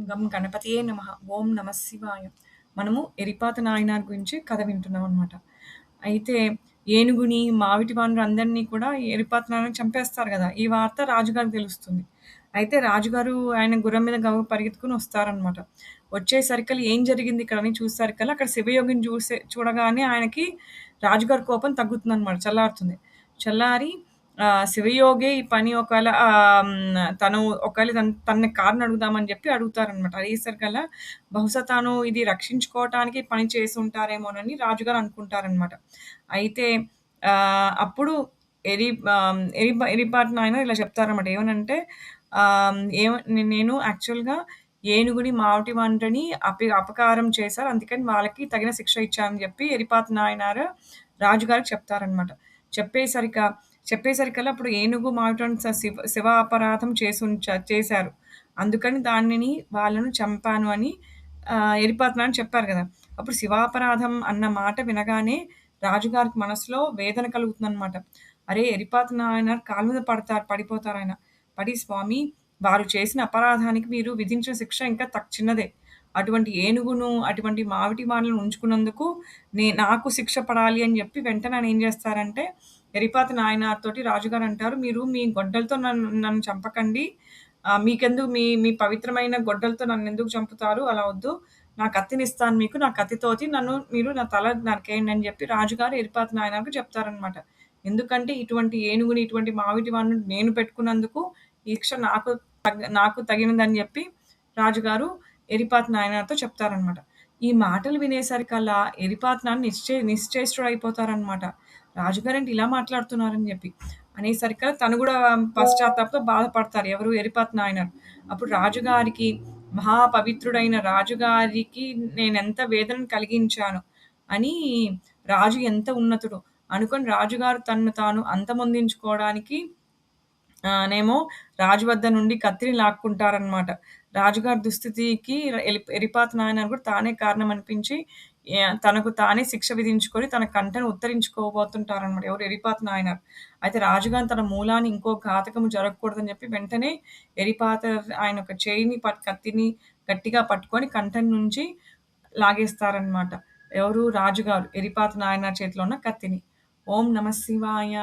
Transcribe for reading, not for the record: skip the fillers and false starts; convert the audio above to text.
గం గణపతియే నమః. ఓం నమః శివాయ. మనము ఎరిపాత నాయనార్ గురించి కథ వింటున్నామనమాట. అయితే ఏనుగుని, మావిటి వానరందరిని కూడా ఎరిపాత నాయన చంపేస్తారు గదా! ఈ వార్త రాజుగారికి తెలుస్తుంది. అయితే రాజుగారు ఆయన గుర్రం మీద పరిగెత్తుకొని వస్తారనమాట. వచ్చేసరికల్లా ఏం జరిగింది ఇక్కడ అని చూసేసరికల్లా అక్కడ శివయోగిని చూడగానే ఆయనకి రాజుగారి కోపం తగ్గుతుందనమాట. చల్లారుతుంది. చల్లారి శివయోగే ఈ పని ఒకవేళ తను ఒకవేళ తనని కారణం అడుగుదామని జెప్పి అడుగుతారనమాట. అడిగేసరికల్లా బహుశా తాను ఇది రక్షించుకోవటానికి పని చేసుంటారేమోనని రాజుగారు అనుకుంటారనమాట. అయితే అప్పుడు ఎరిపాటన ఆయన ఇలా చెప్తారనమాట. ఏమనంటే ఆహ్, ఏమ నేను యాక్చువల్‌గా ఏనుగుని, మావటి వాండ్రని అపకారం చేశారు. అందుకని వాళ్ళకి తగిన శిక్ష ఇచ్చానని జెప్పి ఎరిపాత నాయనారు రాజుగారికి చెప్తారనమాట. చెప్పేసరిక చెప్పేసరికల్లా అప్పుడు ఏనుగు, మావిటోని శివ అపరాధం చేశారు. అందుకని దానిని వాళ్ళను చంపాను అని ఎరిపాతన అని చెప్పారు గదా! అప్పుడు శివాపరాధం అన్న మాట వినగానే రాజుగారికి మనసులో వేదన కలుగుతుందనమాట. అరే! ఎరిపాత నాయన కాళ్ళ మీద పడిపోతారాయన. పడి స్వామి వారు చేసిన అపరాధానికి మీరు విధించిన శిక్ష ఇంకా చిన్నదే. అటువంటి ఏనుగును, అటువంటి మావిటి వానలను ఉంచుకున్నందుకు నాకు శిక్ష పడాలి అని జెప్పి వెంటనే ఆయన ఏం జేస్తారంటే, ఎరిపాత నాయనార్‌తోటి రాజుగారు అంటారు, "మీరు మీ గొడ్డలతో నన్ను చంపకండి. మీకెందుకు మీ మీ పవిత్రమైన గొడ్డలతో నన్నెందుకు చంపుతారు? అలా వద్దు. నా కత్తినిస్తాను మీకు. నా కత్తితోటి మీరు నా తల నరికేయండి" అని జెప్పి రాజుగారు ఎరిపాత నాయనార్‌కి చెప్తారనమాట. ఎందుకంటే ఇటువంటి ఏనుగుని, ఇటువంటి మావిటి వాడిని నేను పెట్టుకున్నందుకు ఈ శిక్ష నాకు తగినదని జెప్పి రాజుగారు ఎరిపాత నాయనార్‌తో చెప్తారనమాట. ఈ మాటలు వినేసరికల్లా ఎరిపాత నాన్న నిశ్చేష్టుడయిపోతారనమాట. రాజుగారేంటి ఇలా మాట్లాడుతున్నారని జెప్పి. అనేసరికల్లా తను గూడా పశ్చాత్తాపంతో బాధపడతారు. ఎవరు? ఎరిపాత నాయనార్. అప్పుడు రాజుగారికి మహాపవిత్రుడైన రాజుగారికి నేనెంత వేదనను కలిగించాను అని రాజు ఎంత ఉన్నతుడో అనుకోని రాజుగారు తనను తాను అంతమొందించుకోవడానికి నేమో రాజు వద్ద నుండి కత్తిని లాక్కుంటారనమాట. రాజుగారి దుస్థితికి ఎరిపాత నాయనార్ కూడా తానే కారణం అనిపించి తనకు తానే శిక్ష విధించుకొని తన కంఠను ఉత్తరించుకోబోతుంటారనమాట. ఎవరు? ఎరిపాత నాయనార్. అయితే రాజుగారు తన మూలాన ఇంకో ఘాతకము జరగకూడదని చెప్పి వెంటనే ఎరిపాత ఆయన ఒక చేయిని కత్తిని గట్టిగా పట్టుకొని కంఠం నుంచి లాగేస్తారనమాట. ఎవరు? రాజుగారు ఎరిపాత నాయనార్ చేతిలో ఉన్న కత్తిని. ఓం నమః శివాయ.